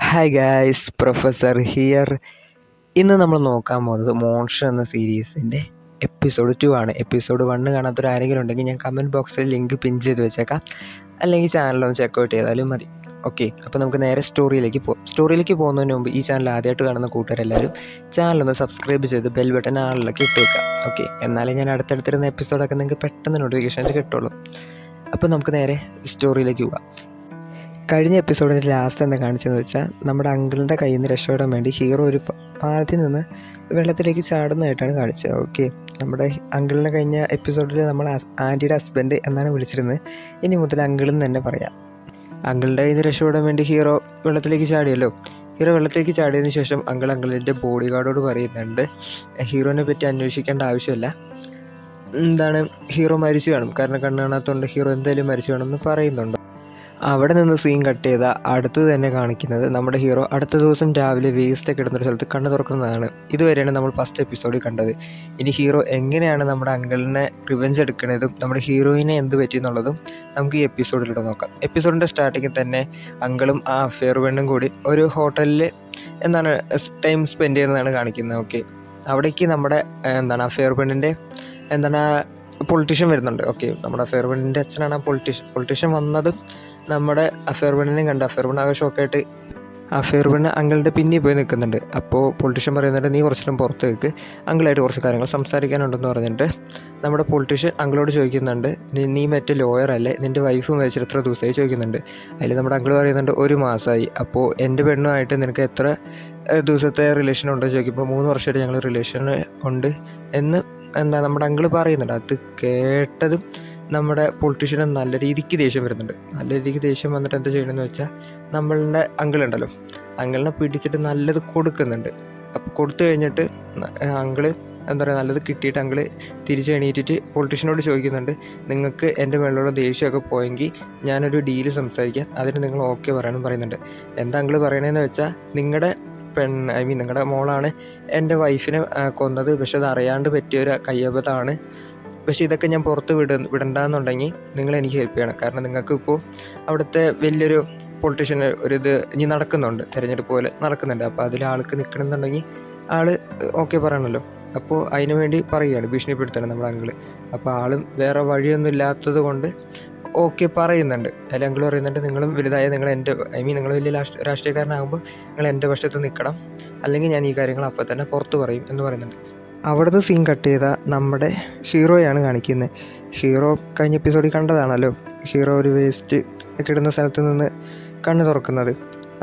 Hi guys, professor here. ഇന്ന് നമ്മൾ നോക്കാൻ പോകുന്നത് മോൺസ്റ്റർ എന്ന സീരീസിൻ്റെ എപ്പിസോഡ് 2 ആണ്. എപ്പിസോഡ് 1 കാണാത്തൊരു ആരെങ്കിലും ഉണ്ടെങ്കിൽ ഞാൻ കമൻറ്റ് ബോക്സിൽ ലിങ്ക് പിൻ ചെയ്ത് വെച്ചേക്കാം, അല്ലെങ്കിൽ ചാനലൊന്ന് ചെക്കൗട്ട് ചെയ്താലും മതി. ഓക്കെ, അപ്പോൾ നമുക്ക് നേരെ സ്റ്റോറിയിലേക്ക് പോകാം. സ്റ്റോറിയിലേക്ക് പോകുന്നതിന് മുമ്പ് ഈ ചാനൽ ആദ്യമായിട്ട് കാണുന്ന കൂട്ടുകാരെല്ലാവരും ചാനലൊന്ന് സബ്സ്ക്രൈബ് ചെയ്ത് ബെൽ ബട്ടൺ ആളിലൊക്കെ ഇട്ട് വെക്കാം. ഓക്കെ, എന്നാലേ ഞാൻ അടുത്തടുത്തിരുന്ന എപ്പിസോഡൊക്കെ നിങ്ങൾക്ക് പെട്ടെന്ന് നോട്ടിഫിക്കേഷനായിട്ട് കിട്ടുള്ളൂ. അപ്പോൾ നമുക്ക് നേരെ സ്റ്റോറിയിലേക്ക് പോകാം. കഴിഞ്ഞ എപ്പിസോഡിൻ്റെ ലാസ്റ്റ് എന്താ കാണിച്ചതെന്ന് വെച്ചാൽ, നമ്മുടെ അങ്കിളിൻ്റെ കയ്യിൽ നിന്ന് രക്ഷപ്പെടാൻ വേണ്ടി ഹീറോ ഒരു പാലത്തിൽ നിന്ന് വെള്ളത്തിലേക്ക് ചാടുന്നതായിട്ടാണ് കാണിച്ചത്. ഓക്കെ, നമ്മുടെ അങ്കിളിനെ കഴിഞ്ഞ എപ്പിസോഡിൽ നമ്മൾ ആൻറ്റിയുടെ ഹസ്ബൻഡ് എന്നാണ് വിളിച്ചിരുന്നത്. ഇനി മുതൽ അങ്കിളെന്ന് തന്നെ പറയാം. അങ്കിളിൻ്റെ കയ്യിൽ നിന്ന് രക്ഷപ്പെടാൻ വേണ്ടി ഹീറോ വെള്ളത്തിലേക്ക് ചാടിയല്ലോ. ഹീറോ വെള്ളത്തിലേക്ക് ചാടിയതിന് ശേഷം അങ്കിളിൻ്റെ ബോഡി ഗാർഡോട് പറയുന്നുണ്ട്, ഹീറോനെ പറ്റി അന്വേഷിക്കേണ്ട ആവശ്യമില്ല, എന്താണ് ഹീറോ മരിച്ചു കാണും, കാരണം കണ്ണ് കാണാത്തതുകൊണ്ട് ഹീറോ എന്തായാലും മരിച്ചു കാണുമെന്ന് പറയുന്നുണ്ട്. അവിടെ നിന്ന് സീൻ കട്ട് ചെയ്ത അടുത്ത് തന്നെ കാണിക്കുന്നത് നമ്മുടെ ഹീറോ അടുത്ത ദിവസം രാവിലെ വേസ്റ്റൊക്കെ ഇടുന്നൊരു സ്ഥലത്ത് കണ്ണ് തുറക്കുന്നതാണ്. ഇതുവരെയാണ് നമ്മൾ ഫസ്റ്റ് എപ്പിസോഡിൽ കണ്ടത്. ഇനി ഹീറോ എങ്ങനെയാണ് നമ്മുടെ അങ്കിളിനെ റിവെഞ്ച് എടുക്കുന്നതും നമ്മുടെ ഹീറോയിനെ എന്ത് പറ്റിയെന്നുള്ളതും നമുക്ക് ഈ എപ്പിസോഡിലൂടെ നോക്കാം. എപ്പിസോഡിൻ്റെ സ്റ്റാർട്ടിങ്ങിൽ തന്നെ അങ്കിളും ആ അഫെയർ പെണ്ണും കൂടി ഒരു ഹോട്ടലിൽ ടൈം സ്പെൻഡ് ചെയ്യുന്നതാണ് കാണിക്കുന്നത്. ഓക്കെ, അവിടേക്ക് നമ്മുടെ അഫെയർ പെണ്ണിൻ്റെ പൊളിറ്റീഷ്യൻ വരുന്നുണ്ട്. ഓക്കെ, നമ്മുടെ അഫെയർ പെണ്ണിൻ്റെ അച്ഛനാണ് ആ പൊളിറ്റീഷ്യൻ വന്നത്. നമ്മുടെ അഫെയർ പെണ്ണിനെ കണ്ട് അഫെയർ പെണ്ണ് ആകെ ഷോക്കായിട്ട് അഫെയർ പെണ്ണ് അങ്കിളുടെ പിന്നിൽ പോയി നിൽക്കുന്നുണ്ട്. അപ്പോൾ പൊളിറ്റീഷ്യൻ പറയുന്നുണ്ട്, നീ കുറച്ചിട്ടും പുറത്ത് വെക്ക്, അങ്കിളായിട്ട് കുറച്ച് കാര്യങ്ങൾ സംസാരിക്കാനുണ്ടെന്ന് പറഞ്ഞിട്ട് നമ്മുടെ പൊളിറ്റീഷ്യൻ അങ്കിളോട് ചോദിക്കുന്നുണ്ട്, നീ മറ്റേ ലോയർ അല്ലേ, നിൻ്റെ വൈഫ് മരിച്ചിട്ട് എത്ര ദിവസമായി ചോദിക്കുന്നുണ്ട്. അതിൽ നമ്മുടെ അങ്കിൾ പറയുന്നുണ്ട്, 1 മാസമായി. അപ്പോൾ എൻ്റെ പെണ്ണുമായിട്ട് നിനക്ക് എത്ര ദിവസത്തെ റിലേഷൻ ഉണ്ടോ ചോദിക്കുമ്പോൾ 3 വർഷമായിട്ട് ഞങ്ങൾ റിലേഷൻ ഉണ്ട് എന്ന് നമ്മുടെ അങ്കിൾ പറയുന്നുണ്ട്. അത് കേട്ടതും നമ്മുടെ പൊളിറ്റീഷ്യന് നല്ല രീതിക്ക് ദേഷ്യം വരുന്നുണ്ട്. നല്ല രീതിക്ക് ദേഷ്യം വന്നിട്ട് എന്താ ചെയ്യണമെന്ന് വെച്ചാൽ, നമ്മളുടെ അങ്കിളുണ്ടല്ലോ, അങ്കിളിനെ പിടിച്ചിട്ട് നല്ലത് കൊടുക്കുന്നുണ്ട്. അപ്പോൾ കൊടുത്തു കഴിഞ്ഞിട്ട് അങ്കിള് നല്ലത് കിട്ടിയിട്ട് അങ്കിള് തിരിച്ച് എണീറ്റിട്ട് പൊളിറ്റീഷ്യനോട് ചോദിക്കുന്നുണ്ട്, നിങ്ങൾക്ക് എൻ്റെ മേളിലുള്ള ദേഷ്യമൊക്കെ പോയെങ്കിൽ ഞാനൊരു ഡീല് സംസാരിക്കാം, അതിന് നിങ്ങൾ ഓക്കെ പറയാനും പറയുന്നുണ്ട്. എന്താ അങ്കിള് പറയണതെന്ന് വെച്ചാൽ, നിങ്ങളുടെ നിങ്ങളുടെ മോളാണ് എൻ്റെ വൈഫിനെ കൊന്നത്, പക്ഷെ അത് അറിയാണ്ട് പറ്റിയൊരു കയ്യബദ്ധമാണ്, പക്ഷേ ഇതൊക്കെ ഞാൻ പുറത്ത് വിടണ്ടെന്നുണ്ടെങ്കിൽ നിങ്ങൾ എനിക്ക് ഹെൽപ്പ് ചെയ്യണം, കാരണം നിങ്ങൾക്ക് ഇപ്പോൾ അവിടുത്തെ വലിയൊരു പൊളിറ്റീഷ്യൻ ഒരിത് ഇനി നടക്കുന്നുണ്ട്, തിരഞ്ഞെടുപ്പ് പോലെ നടക്കുന്നുണ്ട്. അപ്പോൾ അതിൽ ആൾക്ക് നിൽക്കണമെന്നുണ്ടെങ്കിൽ ആൾ ഓക്കെ പറയണമല്ലോ. അപ്പോൾ അതിനു വേണ്ടി പറയുകയാണ്, ഭീഷണിപ്പെടുത്തണം നമ്മുടെ അങ്കിള്. അപ്പോൾ ആളും വേറെ വഴിയൊന്നും ഇല്ലാത്തത് കൊണ്ട് ഓക്കെ പറയുന്നുണ്ട്. അതിൽ അങ്കിൾ പറയുന്നുണ്ട്, നിങ്ങളും വലുതായ നിങ്ങൾ നിങ്ങൾ വലിയ രാഷ്ട്രീയക്കാരനാകുമ്പോൾ നിങ്ങൾ എൻ്റെ പക്ഷത്ത് നിൽക്കണം, അല്ലെങ്കിൽ ഞാൻ ഈ കാര്യങ്ങൾ അപ്പോൾ തന്നെ പുറത്ത് പറയും എന്ന് പറയുന്നുണ്ട്. അവിടുന്ന് സീൻ കട്ട് ചെയ്ത നമ്മുടെ ഹീറോയാണ് കാണിക്കുന്നത്. ഹീറോ കഴിഞ്ഞ എപ്പിസോഡിൽ കണ്ടതാണല്ലോ, ഹീറോ ഒരു വേസ്റ്റ് ഒക്കെ ഇടുന്ന സ്ഥലത്ത് നിന്ന് കണ്ണ് തുറക്കുന്നത്.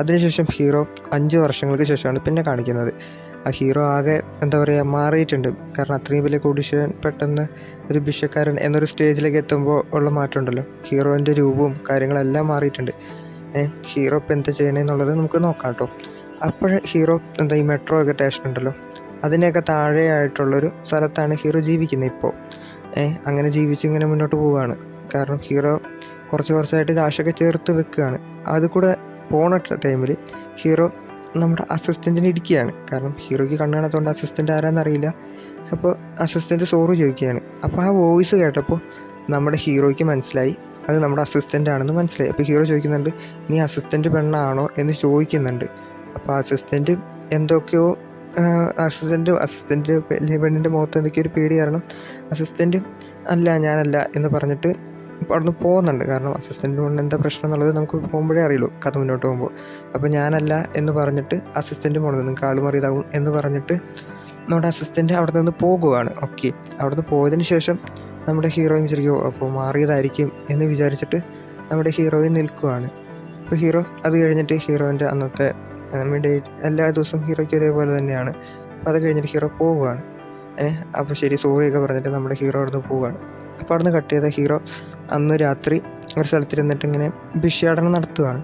അതിനുശേഷം ഹീറോ 5 വർഷങ്ങൾക്ക് ശേഷമാണ് പിന്നെ കാണിക്കുന്നത്. ആ ഹീറോ ആകെ മാറിയിട്ടുണ്ട്, കാരണം അത്രയും വലിയ കോടീശ്വരൻ പെട്ടെന്ന് ഒരു ഭിക്ഷക്കാരൻ എന്നൊരു സ്റ്റേജിലേക്ക് എത്തുമ്പോൾ ഉള്ള മാറ്റമുണ്ടല്ലോ, ഹീറോൻ്റെ രൂപവും കാര്യങ്ങളെല്ലാം മാറിയിട്ടുണ്ട്. ഹീറോ ഇപ്പം എന്താ ചെയ്യണമെന്നുള്ളത് നമുക്ക് നോക്കാം കേട്ടോ. അപ്പോൾ ഹീറോ ഈ മെട്രോ ഒക്കെ സ്റ്റേഷൻ ഉണ്ടല്ലോ, അതിനെയൊക്കെ താഴെയായിട്ടുള്ളൊരു സ്ഥലത്താണ് ഹീറോ ജീവിക്കുന്നത് ഇപ്പോൾ. അങ്ങനെ ജീവിച്ചിങ്ങനെ മുന്നോട്ട് പോവുകയാണ്. കാരണം ഹീറോ കുറച്ചായിട്ട് കാശൊക്കെ ചേർത്ത് വെക്കുകയാണ്. അത് കൂടെ പോണ ടൈമിൽ ഹീറോ നമ്മുടെ അസിസ്റ്റൻറ്റിനെ ഇടിക്കുകയാണ്. കാരണം ഹീറോയ്ക്ക് കണ്ണ് കാണാത്തതുകൊണ്ട് അസിസ്റ്റൻ്റ് ആരാന്നറിയില്ല. അപ്പോൾ അസിസ്റ്റൻറ്റ് സോറി ചോദിക്കുകയാണ്. അപ്പോൾ ആ വോയിസ് കേട്ടപ്പോൾ നമ്മുടെ ഹീറോയ്ക്ക് മനസ്സിലായി അത് നമ്മുടെ അസിസ്റ്റൻ്റ് ആണെന്ന് മനസ്സിലായി. അപ്പോൾ ഹീറോ ചോദിക്കുന്നുണ്ട്, നീ അസിസ്റ്റൻ്റ് പെണ്ണാണോ എന്ന് ചോദിക്കുന്നുണ്ട്. അപ്പോൾ അസിസ്റ്റൻറ്റ് എന്തൊക്കെയോ അസിസ്റ്റൻറ്റ് പെണ്ണിൻ്റെ മുഖത്ത് എന്തൊക്കെയോ ഒരു പേടി കാരണം അസിസ്റ്റൻറ്റ് അല്ല ഞാനല്ല എന്ന് പറഞ്ഞിട്ട് അവിടുന്ന് പോകുന്നുണ്ട്. കാരണം അസിസ്റ്റൻറ്റ് കൊണ്ട് എന്താ പ്രശ്നം എന്നുള്ളത് നമുക്ക് പോകുമ്പോഴേ അറിയുള്ളൂ, കഥ മുന്നോട്ട് പോകുമ്പോൾ. അപ്പോൾ ഞാനല്ല എന്ന് പറഞ്ഞിട്ട് അസിസ്റ്റൻറ്റ് പോകുന്നത്, നിങ്ങൾക്ക് ആൾ മാറിയതാകും എന്ന് പറഞ്ഞിട്ട് നമ്മുടെ അസിസ്റ്റൻറ്റ് അവിടെ നിന്ന് പോകുകയാണ്. ഓക്കെ, അവിടെ നിന്ന് പോയതിന് ശേഷം നമ്മുടെ ഹീറോയും വിചാരിക്കും, അപ്പോൾ മാറിയതായിരിക്കും എന്ന് വിചാരിച്ചിട്ട് നമ്മുടെ ഹീറോയും നിൽക്കുകയാണ്. അപ്പോൾ ഹീറോ അത് കഴിഞ്ഞിട്ട് ഹീറോയിൻ്റെ അന്നത്തെ ഡേറ്റ് എല്ലാ ദിവസവും ഹീറോയ്ക്ക് ഒരേപോലെ തന്നെയാണ്. അപ്പോൾ അത് കഴിഞ്ഞിട്ട് ഹീറോ പോവുകയാണ്. അപ്പോൾ ശരി സോറിയൊക്കെ പറഞ്ഞിട്ട് നമ്മുടെ ഹീറോ അവിടെ നിന്ന് പോവുകയാണ്. അപ്പോൾ അവിടെ നിന്ന് കട്ട് ചെയ്ത ഹീറോ അന്ന് രാത്രി ഒരു സ്ഥലത്തിരുന്നിട്ട് ഇങ്ങനെ ഭിക്ഷാടനം നടത്തുകയാണ്.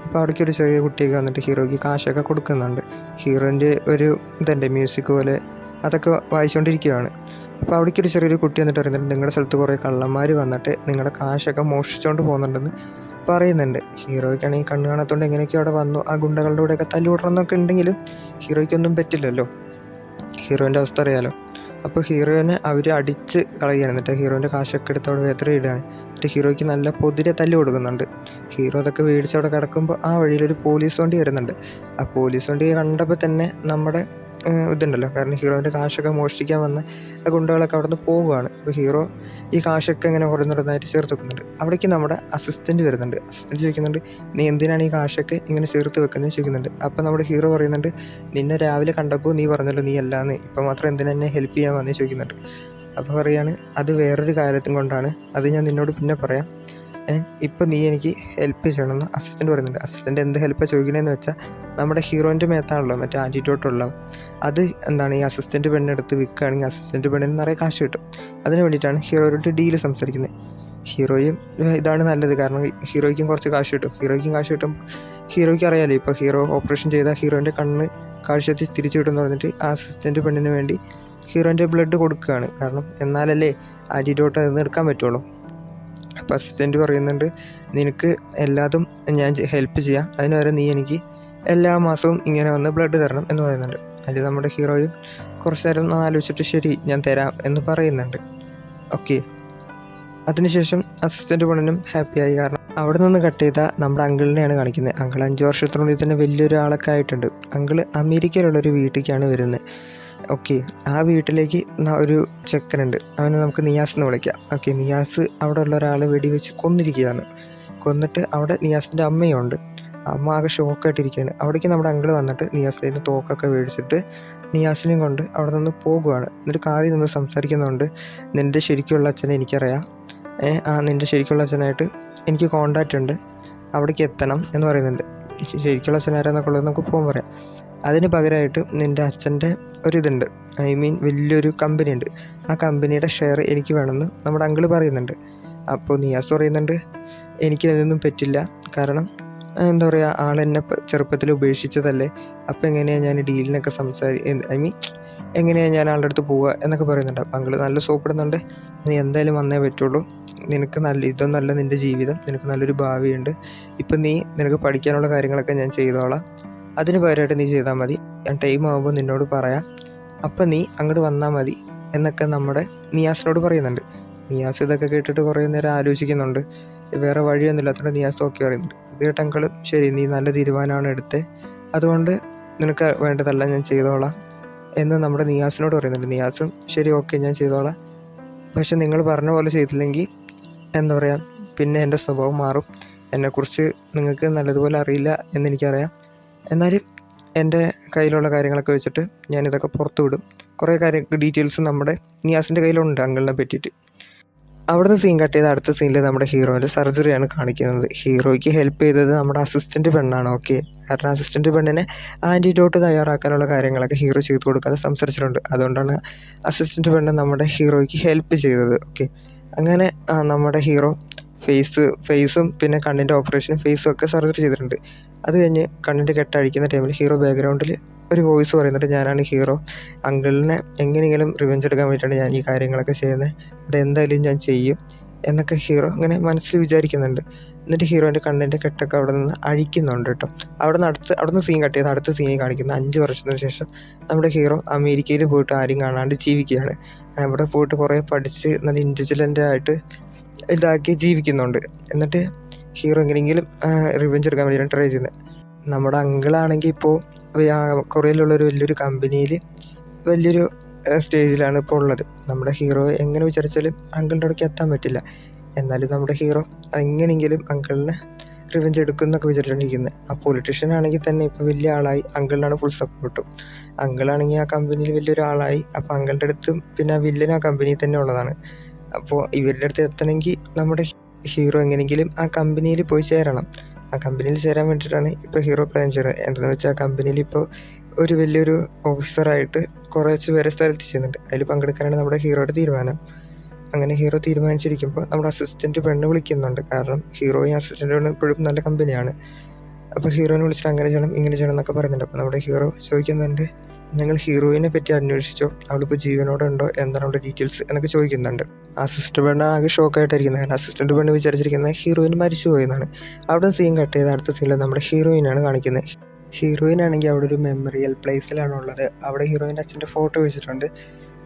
അപ്പോൾ അവിടേക്ക് ഒരു ചെറിയ കുട്ടിയൊക്കെ വന്നിട്ട് ഹീറോയ്ക്ക് കാശൊക്കെ കൊടുക്കുന്നുണ്ട്. ഹീറോൻ്റെ ഒരു മ്യൂസിക് പോലെ അതൊക്കെ വായിച്ചുകൊണ്ടിരിക്കുകയാണ്. അപ്പോൾ അവിടേക്ക് ഒരു ചെറിയൊരു കുട്ടി വന്നിട്ട് പറയുന്നുണ്ട്, നിങ്ങളുടെ സ്ഥലത്ത് കുറേ കള്ളന്മാർ വന്നിട്ട് നിങ്ങളുടെ കാശൊക്കെ മോഷ്ടിച്ചുകൊണ്ട് പോകുന്നുണ്ടെന്ന് പറയുന്നുണ്ട്. ഹീറോയ്ക്കാണെങ്കിൽ കണ്ണ് കാണാത്തതുകൊണ്ട് എങ്ങനെയൊക്കെ അവിടെ വന്നു, ആ ഗുണ്ടകളുടെ കൂടെയൊക്കെ തല്ലുകൂടണമെന്നൊക്കെ ഉണ്ടെങ്കിലും ഹീറോയ്ക്കൊന്നും പറ്റില്ലല്ലോ, ഹീറോയിൻ്റെ അവസ്ഥ അറിയാലോ. അപ്പോൾ ഹീറോയിനെ അവർ അടിച്ച് കളയുകയാണ്. എന്നിട്ട് ഹീറോയിൻ്റെ കാശൊക്കെ എടുത്ത് അവിടെ വെതറിയിടുകയാണ്. എന്നിട്ട് ഹീറോയ്ക്ക് നല്ല പൊതിരെ തല്ല് കൊടുക്കുന്നുണ്ട്. ഹീറോ അതൊക്കെ മേടിച്ച് അവിടെ കിടക്കുമ്പോൾ ആ വഴിയിലൊരു പോലീസ് വണ്ടി വരുന്നുണ്ട്. ആ പോലീസ് വണ്ടി കണ്ടപ്പോൾ തന്നെ നമ്മുടെ ഇതുണ്ടല്ലോ, കാരണം ഹീറോയിൻ്റെ കാശൊക്കെ മോഷ്ടിക്കാൻ വന്ന ആ ഗുണ്ടകളൊക്കെ അവിടെ നിന്ന് പോവുകയാണ്. അപ്പോൾ ഹീറോ ഈ കാശൊക്കെ ഇങ്ങനെ ഓരോന്നോരോന്നായിട്ട് ചേർത്ത് വെക്കുന്നുണ്ട്. അവിടേക്ക് നമ്മുടെ അസിസ്റ്റൻറ്റ് വരുന്നുണ്ട്. അസിസ്റ്റൻറ്റ് ചോദിക്കുന്നുണ്ട്, നീ എന്തിനാണ് ഈ കാശൊക്കെ ഇങ്ങനെ ചേർത്ത് വെക്കുന്നത് ചോദിക്കുന്നുണ്ട്. അപ്പോൾ നമ്മുടെ ഹീറോ പറയുന്നുണ്ട്, നിന്നെ രാവിലെ കണ്ടപ്പോൾ നീ പറഞ്ഞല്ലോ നീ അല്ലാന്ന്, ഇപ്പം മാത്രം എന്തിനാ എന്നെ ഹെൽപ്പ് ചെയ്യാൻ വന്നേ ചോദിക്കുന്നുണ്ട്. അപ്പോൾ പറയാണ്, അത് വേറൊരു കാര്യത്തും കൊണ്ടാണ്, അത് ഞാൻ നിന്നോട് പിന്നെ പറയാം. ഇപ്പം നീ എനിക്ക് ഹെൽപ്പ് ചെയ്യണമെന്ന് അസിസ്റ്റൻറ്റ് പറയുന്നുണ്ട്. അസിസ്റ്റൻറ്റ് എന്ത് ഹെൽപ്പാണ് ചോദിക്കണമെന്ന് വെച്ചാൽ, നമ്മുടെ ഹീറോയിൻ്റെ മേത്താണല്ലോ മറ്റേ ആൻറ്റിഡോട്ടുള്ളത്, അത് എന്താണ് ഈ അസിസ്റ്റൻറ്റ് പെണ്ണെടുത്ത് വിൽക്കുകയാണെങ്കിൽ അസിസ്റ്റൻറ്റ് പെണ്ണിന് നിറയെ കാശ് കിട്ടും. അതിന് വേണ്ടിയിട്ടാണ് ഹീറോയോട് ഡീല് സംസാരിക്കുന്നത്. ഹീറോയും ഇതാണ് നല്ലത്, കാരണം ഹീറോയ്ക്കും കുറച്ച് കാശ് കിട്ടും. ഹീറോയ്ക്കും കാശ് കിട്ടുമ്പോൾ ഹീറോയ്ക്ക് അറിയാമല്ലോ, ഇപ്പോൾ ഹീറോ ഓപ്പറേഷൻ ചെയ്താൽ ഹീറോയിൻ്റെ കണ്ണ് കാഴ്ചയെത്തി തിരിച്ചു കിട്ടുമെന്ന് പറഞ്ഞിട്ട് ആ അസിസ്റ്റൻറ്റ് പെണ്ണിന് വേണ്ടി ഹീറോയിൻ്റെ ബ്ലഡ് കൊടുക്കുകയാണ്. കാരണം എന്നാലല്ലേ ആൻറ്റിഡോട്ട് അതിൽ നിന്ന് എടുക്കാൻ പറ്റുള്ളൂ. അപ്പോൾ അസിസ്റ്റൻറ്റ് പറയുന്നുണ്ട്, നിനക്ക് എല്ലാതും ഞാൻ ഹെൽപ്പ് ചെയ്യാം, അതിന് വരെ നീ എനിക്ക് എല്ലാ മാസവും ഇങ്ങനെ വന്ന് ബ്ലഡ് തരണം എന്ന് പറയുന്നുണ്ട്. അതിൽ നമ്മുടെ ഹീറോയും കുറച്ച് നേരം ആലോചിച്ചിട്ട് ശരി ഞാൻ തരാം എന്ന് പറയുന്നുണ്ട്. ഓക്കെ, അതിനുശേഷം അസിസ്റ്റൻറ്റ് പെണ്ണിനും ഹാപ്പിയായി. കാരണം അവിടെ നിന്ന് കട്ട് ചെയ്താൽ നമ്മുടെ അങ്കിളിനെയാണ് കാണിക്കുന്നത്. അങ്കിൾ 5 വർഷത്തിനുള്ളിൽ തന്നെ വലിയൊരു ആളൊക്കെ ആയിട്ടുണ്ട്. അങ്കിൾ അമേരിക്കയിലുള്ളൊരു വീട്ടിലേക്കാണ് വരുന്നത്. ഓക്കെ, ആ വീട്ടിലേക്ക് ഒരു ചെക്കനുണ്ട്, അവനെ നമുക്ക് നിയാസ് എന്ന് വിളിക്കാം. ഓക്കെ, നിയാസ് അവിടെ ഉള്ള ഒരാളെ വെടിവെച്ച് കൊന്നിരിക്കുകയാണ്. കൊന്നിട്ട് അവിടെ നിയാസിൻ്റെ അമ്മയും ഉണ്ട്. അമ്മ ആകെ ഷോക്കായിട്ടിരിക്കുകയാണ്. അവിടേക്ക് നമ്മുടെ അങ്കിൾ വന്നിട്ട് നിയാസിൻ്റെ തോക്കൊക്കെ മേടിച്ചിട്ട് നിയാസിനെയും കൊണ്ട് അവിടെ നിന്ന് പോകുകയാണ്. എന്നിട്ട് കാറിൽ നിന്ന് സംസാരിക്കുന്നുണ്ട്, നിൻ്റെ ശരിക്കുള്ള അച്ഛനെ എനിക്കറിയാം, നിൻ്റെ ശരിക്കുള്ള അച്ഛനായിട്ട് എനിക്ക് കോണ്ടാക്റ്റ് ഉണ്ട്, അവിടേക്ക് എത്തണം എന്ന് പറയുന്നുണ്ട്. ശരിക്കുള്ള അച്ഛനാരെന്നൊക്കെ ഉള്ളത് നമുക്ക് പോകാൻ പറയാം. അതിന് പകരമായിട്ട് നിൻ്റെ അച്ഛൻ്റെ ഒരിതുണ്ട്, വലിയൊരു കമ്പനി ഉണ്ട്, ആ കമ്പനിയുടെ ഷെയർ എനിക്ക് വേണമെന്ന് നമ്മുടെ അങ്കിൾ പറയുന്നുണ്ട്. അപ്പോൾ നിയാസ് പറയുന്നുണ്ട്, എനിക്ക് അതിനൊന്നും പറ്റില്ല, കാരണം എന്താ പറയുക, ആളെന്നെ ചെറുപ്പത്തിൽ ഉപേക്ഷിച്ചതല്ലേ, അപ്പോൾ എങ്ങനെയാണ് ഞാൻ ഡീലിനൊക്കെ എങ്ങനെയാണ് ഞാൻ ആളുടെ അടുത്ത് പോവുക എന്നൊക്കെ പറയുന്നുണ്ട്. അപ്പോൾ അങ്കിൾ നല്ല സോപ്പിടുന്നുണ്ട്, നീ എന്തായാലും വന്നേ പറ്റുള്ളൂ, നിനക്ക് ഇതൊന്നല്ല നിൻ്റെ ജീവിതം, നിനക്ക് നല്ലൊരു ഭാവിയുണ്ട്, ഇപ്പം നിനക്ക് പഠിക്കാനുള്ള കാര്യങ്ങളൊക്കെ ഞാൻ ചെയ്തോളാം, അതിന് പകരമായിട്ട് നീ ചെയ്താൽ മതി, ഞാൻ ടൈം ആകുമ്പോൾ നിന്നോട് പറയാം, അപ്പം നീ അങ്ങോട്ട് വന്നാൽ മതി എന്നൊക്കെ നമ്മുടെ നിയാസിനോട് പറയുന്നുണ്ട്. നിയാസ് ഇതൊക്കെ കേട്ടിട്ട് കുറേ നേരം ആലോചിക്കുന്നുണ്ട്. വേറെ വഴിയൊന്നുമില്ലാത്തതുകൊണ്ട് നിയാസ് ഓക്കെ പറയുന്നുണ്ട്. ഇത് കേട്ട് അങ്കിൾ, ശരി നീ നല്ല തീരുമാനമാണ് എടുത്തത്, അതുകൊണ്ട് നിനക്ക് വേണ്ടതെല്ലാം ഞാൻ ചെയ്തോളാം എന്ന് നമ്മുടെ നിയാസിനോട് പറയുന്നുണ്ട്. നിയാസും ശരി ഓക്കെ ഞാൻ ചെയ്തോളാം, പക്ഷെ നിങ്ങൾ പറഞ്ഞ പോലെ ചെയ്തില്ലെങ്കിൽ എന്താ പറയുക, പിന്നെ എൻ്റെ സ്വഭാവം മാറും, എന്നെക്കുറിച്ച് നിങ്ങൾക്ക് നല്ലതുപോലെ അറിയില്ല എന്നെനിക്കറിയാം, എന്നാലും എൻ്റെ കയ്യിലുള്ള കാര്യങ്ങളൊക്കെ വെച്ചിട്ട് ഞാനിതൊക്കെ പുറത്തു വിടും. കുറേ ഡീറ്റെയിൽസ് നമ്മുടെ നിയാസിൻ്റെ കയ്യിലുണ്ട് അങ്കിളിനെ പറ്റിയിട്ട്. അവിടുന്ന് സീൻ കട്ട് ചെയ്ത് അടുത്ത സീനിൽ നമ്മുടെ ഹീറോയിൻ്റെ സർജറിയാണ് കാണിക്കുന്നത്. ഹീറോയ്ക്ക് ഹെൽപ്പ് ചെയ്തത് നമ്മുടെ അസിസ്റ്റൻറ്റ് പെണ്ണാണ്. ഓക്കെ, കാരണം അസിസ്റ്റൻറ്റ് പെണ്ണിനെ ആൻറ്റിഡോട്ട് തയ്യാറാക്കാനുള്ള കാര്യങ്ങളൊക്കെ ഹീറോ ചെയ്ത് കൊടുക്കാതെ സംസാരിച്ചിട്ടുണ്ട്. അതുകൊണ്ടാണ് അസിസ്റ്റൻറ്റ് പെണ്ണ് നമ്മുടെ ഹീറോയ്ക്ക് ഹെൽപ്പ് ചെയ്തത്. ഓക്കെ, അങ്ങനെ നമ്മുടെ ഹീറോ ഫേസും പിന്നെ കണ്ണിൻ്റെ ഓപ്പറേഷനും ഫേസും ഒക്കെ സർജറി ചെയ്തിട്ടുണ്ട്. അത് കഴിഞ്ഞ് കണ്ണിൻ്റെ കെട്ടഴിക്കുന്ന ടൈമിൽ ഹീറോ ബാക്ക്ഗ്രൗണ്ടിൽ ഒരു വോയിസ് പറയുന്നുണ്ട്, ഞാനാണ് ഹീറോ, അങ്കിളിനെ എങ്ങനെയെങ്കിലും റിവെഞ്ച് എടുക്കാൻ വേണ്ടിയിട്ടാണ് ഞാൻ ഈ കാര്യങ്ങളൊക്കെ ചെയ്യുന്നത്, അതെന്തായാലും ഞാൻ ചെയ്യും എന്നൊക്കെ ഹീറോ അങ്ങനെ മനസ്സിൽ വിചാരിക്കുന്നുണ്ട്. എന്നിട്ട് ഹീറോൻ്റെ കണ്ണിൻ്റെ കെട്ടൊക്കെ അവിടെ നിന്ന് അഴിക്കുന്നുണ്ട് കേട്ടോ. അവിടെ നിന്ന് സീൻ കട്ട് ചെയ്ത് അടുത്ത സീനിൽ കാണിക്കുന്ന 5 വർഷത്തിന് ശേഷം നമ്മുടെ ഹീറോ അമേരിക്കയിൽ പോയിട്ട് ആരും കാണാണ്ട് ജീവിക്കുകയാണ്. അവിടെ പോയിട്ട് കുറേ പഠിച്ച് നല്ല ഇൻ്റലിജൻ്റ് ആയിട്ട് ഇതാക്കി ജീവിക്കുന്നുണ്ട്. എന്നിട്ട് ഹീറോ എങ്ങനെയെങ്കിലും റിവെഞ്ച് എടുക്കാൻ വേണ്ടിയിട്ടാണ് ട്രൈ ചെയ്യുന്നത്. നമ്മുടെ അങ്കിളാണെങ്കിൽ ഇപ്പോൾ കൊറിയയിലുള്ളൊരു വലിയൊരു കമ്പനിയിൽ വലിയൊരു സ്റ്റേജിലാണ് ഇപ്പോൾ ഉള്ളത്. നമ്മുടെ ഹീറോ എങ്ങനെ വിചാരിച്ചാലും അങ്കിളിൻ്റെ അവിടേക്ക് എത്താൻ പറ്റില്ല. എന്നാലും നമ്മുടെ ഹീറോ എങ്ങനെയെങ്കിലും അങ്കിളിനെ റിവെഞ്ച് എടുക്കുന്നൊക്കെ വിചാരിച്ചുകൊണ്ടിരിക്കുന്നത്. ആ പൊളിറ്റീഷ്യൻ ആണെങ്കിൽ തന്നെ ഇപ്പോൾ വലിയ ആളായി, അങ്കിളിനാണ് ഫുൾ സപ്പോർട്ടും. അങ്കിളാണെങ്കിൽ ആ കമ്പനിയിൽ വലിയൊരു ആളായി. അപ്പോൾ അങ്കിളുടെ അടുത്തും പിന്നെ ആ വില്ലൻ ആ കമ്പനിയിൽ തന്നെ ഉള്ളതാണ്. അപ്പോൾ ഇവരുടെ അടുത്ത് എത്തണമെങ്കിൽ നമ്മുടെ ഹീറോ എങ്ങനെയെങ്കിലും ആ കമ്പനിയിൽ പോയി ചേരണം. ആ കമ്പനിയിൽ ചേരാൻ വേണ്ടിയിട്ടാണ് ഇപ്പോൾ ഹീറോ പ്ലാൻ ചെയ്യുന്നത്. എന്താണെന്ന് വെച്ചാൽ ആ കമ്പനിയിൽ ഇപ്പോൾ ഒരു വലിയൊരു ഓഫീസറായിട്ട് കുറച്ച് പേരെ സ്ഥലത്ത് ചെയ്യുന്നുണ്ട്. അതിൽ പങ്കെടുക്കാനാണ് നമ്മുടെ ഹീറോയുടെ തീരുമാനം. അങ്ങനെ ഹീറോ തീരുമാനിച്ചിരിക്കുമ്പോൾ നമ്മുടെ അസിസ്റ്റൻറ്റ് പെണ്ണ് വിളിക്കുന്നുണ്ട്. കാരണം ഹീറോയും അസിസ്റ്റൻ്റ് പെണ്ണ് ഇപ്പോഴും നല്ല കമ്പനിയാണ്. അപ്പോൾ ഹീറോയിനെ വിളിച്ചിട്ട് അങ്ങനെ ചെയ്യണം ഇങ്ങനെ ചെയ്യണം എന്നൊക്കെ പറയുന്നുണ്ട്. അപ്പോൾ നമ്മുടെ ഹീറോ ചോദിക്കുന്നുണ്ട്, നിങ്ങൾ ഹീറോയിനെ പറ്റി അന്വേഷിച്ചോ, അവളിപ്പോൾ ജീവനോടെ ഉണ്ടോ, എന്താണ് അവളുടെ ഡീറ്റെയിൽസ് എന്നൊക്കെ ചോദിക്കുന്നുണ്ട്. അസിസ്റ്റൻ്റ് പെണ്ണ് ആകെ ഷോക്കായിട്ടായിരിക്കുന്നത്. കാരണം അസിസ്റ്റൻ്റ് പെണ്ണ് വിചാരിച്ചിരിക്കുന്നത് ഹീറോയിൻ മരിച്ചു പോയെന്നാണ്. അവിടെ സീൻ കട്ട് ചെയ്ത് അടുത്ത സീനിൽ നമ്മുടെ ഹീറോയിനാണ് കാണിക്കുന്നത്. ഹീറോയിനാണെങ്കിൽ അവിടെ ഒരു മെമ്മറിയൽ പ്ലേസിലാണ് ഉള്ളത്. അവിടെ ഹീറോയിൻ്റെ അച്ഛൻ്റെ ഫോട്ടോ വെച്ചിട്ടുണ്ട്.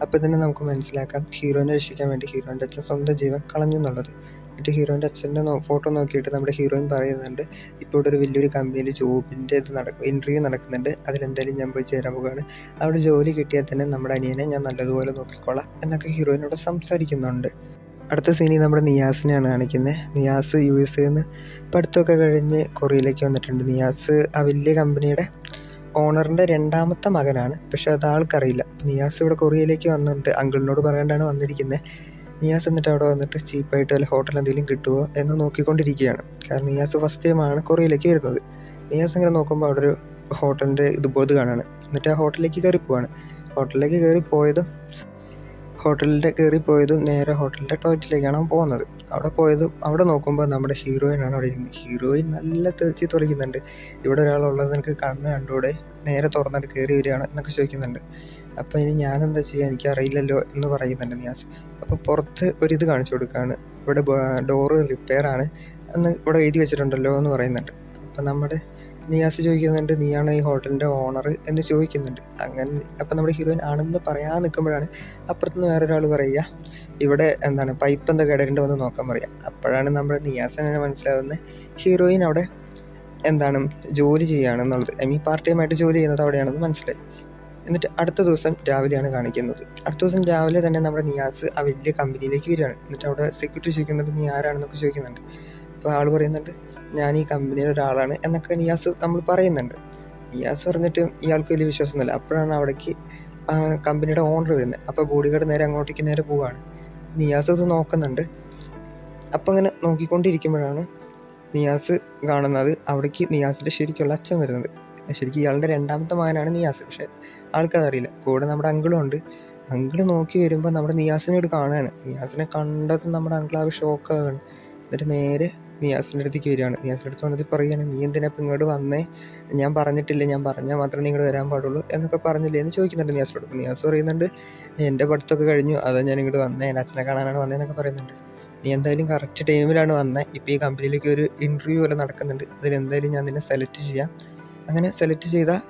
അപ്പോൾ തന്നെ നമുക്ക് മനസ്സിലാക്കാം ഹീറോയിനെ രക്ഷിക്കാൻ വേണ്ടി ഹീറോയിൻ്റെ അച്ഛൻ സ്വന്തം ജീവൻ കളഞ്ഞു എന്നുള്ളത്. എന്നിട്ട് ഹീറോയിൻ്റെ അച്ഛൻ്റെ ഫോട്ടോ നോക്കിയിട്ട് നമ്മുടെ ഹീറോയിൻ പറയുന്നുണ്ട്, ഇപ്പോൾ ഇവിടെ ഒരു വലിയൊരു കമ്പനിയിൽ ജോബിൻ്റെ ഇൻ്റർവ്യൂ നടക്കുന്നുണ്ട്, അതിലെന്തായാലും ഞാൻ പോയി ചേരാൻ പോകുകയാണ്. അവിടെ ജോലി കിട്ടിയാൽ തന്നെ നമ്മുടെ അനിയനെ ഞാൻ നല്ലതുപോലെ നോക്കിക്കോളാം എന്നൊക്കെ ഹീറോയിനോട് സംസാരിക്കുന്നുണ്ട്. അടുത്ത സീനിൽ നമ്മുടെ നിയാസിനെയാണ് കാണിക്കുന്നത്. നിയാസ് USA നിന്ന് പഠിത്തമൊക്കെ കഴിഞ്ഞ് കൊറിയയിലേക്ക് വന്നിട്ടുണ്ട്. നിയാസ് ആ വലിയ കമ്പനിയുടെ ഓണറിൻ്റെ രണ്ടാമത്തെ മകനാണ്. പക്ഷേ അത് ആൾക്കറിയില്ല. നിയാസ് ഇവിടെ കൊറിയയിലേക്ക് വന്നിട്ട് അങ്കിളിനോട് പറയാണ്ടാണ് വന്നിരിക്കുന്നത്. നിയാസ് എന്നിട്ട് അവിടെ വന്നിട്ട് ചീപ്പായിട്ട് വല്ല ഹോട്ടൽ എന്തെങ്കിലും കിട്ടുമോ എന്ന് നോക്കിക്കൊണ്ടിരിക്കുകയാണ്. കാരണം നിയാസ് ഫസ്റ്റ് ടൈമാണ് കൊറിയയിലേക്ക് വരുന്നത്. നിയാസ് ഇങ്ങനെ നോക്കുമ്പോൾ അവിടെ ഒരു ഹോട്ടലിൻ്റെ ബോർഡ് കാണാണ്. എന്നിട്ട് ആ ഹോട്ടലിലേക്ക് കയറി പോവാണ്. ഹോട്ടലിലേക്ക് കയറിപ്പോയതും നേരെ ഹോട്ടലിൻ്റെ ടോയ്ലറ്റിലേക്കാണ് പോകുന്നത്. അവിടെ നോക്കുമ്പോൾ നമ്മുടെ ഹീറോയിനാണ് അവിടെ ഇരിക്കുന്നത്. ഹീറോയിൻ നല്ല തെറിച്ച് തുറയ്ക്കുന്നുണ്ട്. ഇവിടെ ഒരാളുള്ളത് എനിക്ക് കണ്ണ് കണ്ടൂടെ, നേരെ തുറന്നിട്ട് കയറി വരികയാണ് എന്നൊക്കെ ചോദിക്കുന്നുണ്ട്. അപ്പോൾ ഇനി ഞാനെന്താ ചെയ്യുക, എനിക്കറിയില്ലല്ലോ എന്ന് പറയുന്നുണ്ട് നിയാസ്. അപ്പോൾ പുറത്ത് ഒരിത് കാണിച്ചു കൊടുക്കുകയാണ്, ഇവിടെ ഡോറ് റിപ്പയറാണ് എന്ന് ഇവിടെ എഴുതി വെച്ചിട്ടുണ്ടല്ലോ എന്ന് പറയുന്നുണ്ട്. അപ്പോൾ നമ്മുടെ നിയാസ് ചോദിക്കുന്നുണ്ട്, നീയാണ് ഈ ഹോട്ടലിൻ്റെ ഓണർ എന്ന് ചോദിക്കുന്നുണ്ട്. അപ്പം നമ്മുടെ ഹീറോയിൻ ആണെന്ന് പറയാൻ നിൽക്കുമ്പോഴാണ് അപ്പുറത്തുനിന്ന് വേറൊരാൾ പറയുക, ഇവിടെ പൈപ്പ് എന്താ കേടേണ്ടി വന്ന് നോക്കാൻ പറയുക. അപ്പോഴാണ് നമ്മുടെ നിയാസിനെ മനസ്സിലാവുന്നത് ഹീറോയിൻ അവിടെ ജോലി ചെയ്യുകയാണെന്നുള്ളത്. പാർട്ട് ടൈം ആയിട്ട് ജോലി ചെയ്യുന്നത് അവിടെയാണെന്ന് മനസ്സിലായി. എന്നിട്ട് അടുത്ത ദിവസം രാവിലെയാണ് കാണിക്കുന്നത്. അടുത്ത ദിവസം രാവിലെ തന്നെ നമ്മുടെ നിയാസ് ആ വലിയ കമ്പനിയിലേക്ക് വരികയാണ്. എന്നിട്ട് അവിടെ സെക്യൂരിറ്റി ചോദിക്കുന്നുണ്ട്, നീ ആരാണെന്നൊക്കെ ചോദിക്കുന്നുണ്ട്. അപ്പോൾ ആൾ പറയുന്നുണ്ട്, ഞാൻ ഈ കമ്പനിയുടെ ഒരാളാണ് എന്നൊക്കെ നിയാസ് നമ്മൾ പറയുന്നുണ്ട്. നിയാസ് പറഞ്ഞിട്ട് ഇയാൾക്ക് വലിയ വിശ്വാസമൊന്നുമില്ല. അപ്പോഴാണ് അവിടേക്ക് കമ്പനിയുടെ ഓണർ വരുന്നത്. അപ്പോൾ ബോഡിഗാർഡ് നേരെ പോവുകയാണ്. നിയാസ് ഇത് നോക്കുന്നുണ്ട്. അപ്പോൾ അങ്ങനെ നോക്കിക്കൊണ്ടിരിക്കുമ്പോഴാണ് നിയാസ് കാണുന്നത് അവിടേക്ക് നിയാസിൻ്റെ ശരിക്കുള്ള അച്ഛൻ വരുന്നത്. ശരിക്കും ഇയാളുടെ രണ്ടാമത്തെ മകനാണ് നിയാസ്. പക്ഷേ ആൾക്കതറിയില്ല. കൂടെ നമ്മുടെ അങ്കിളും ഉണ്ട്. അങ്കിള് നോക്കി വരുമ്പോൾ നമ്മുടെ നിയാസിനോട് കാണുകയാണ്. നിയാസിനെ കണ്ടത് നമ്മുടെ അങ്കിളാകെ ഷോക്കാവുകയാണ്. എന്നിട്ട് നേരെ നിയാസിൻ്റെ അടുത്തേക്ക് വരികയാണ്. നിയാസിൻ്റെ അടുത്ത് വന്നിട്ട് പറയുകയാണ്, നീ എന്തിനാ ഇപ്പം ഇങ്ങോട്ട് വന്നേ, ഞാൻ പറഞ്ഞിട്ടില്ല, ഞാൻ പറഞ്ഞാൽ മാത്രമേ നിങ്ങൾ വരാൻ പാടുള്ളൂ എന്നൊക്കെ പറഞ്ഞില്ലേ എന്ന് ചോദിക്കുന്നുണ്ട് നിയാസിനോട്. നിയാസ് പറയുന്നുണ്ട്, എൻ്റെ പഠിത്തമൊക്കെ കഴിഞ്ഞു, അതാ ഞാൻ ഇങ്ങോട്ട് വന്നേ, എൻ്റെ അച്ഛനെ കാണാനാണ് വന്നതെന്നൊക്കെ പറയുന്നുണ്ട്. നീ എന്തായാലും കറക്റ്റ് ടൈമിലാണ് വന്നത്. ഇപ്പോൾ ഈ കമ്പനിയിലേക്ക് ഒരു ഇൻ്റർവ്യൂ പോലെ നടക്കുന്നുണ്ട്, അതിലെന്തായാലും ഞാൻ നിന്നെ സെലക്ട് ചെയ്യാം. അങ്ങനെ സെലക്ട് ചെയ്താൽ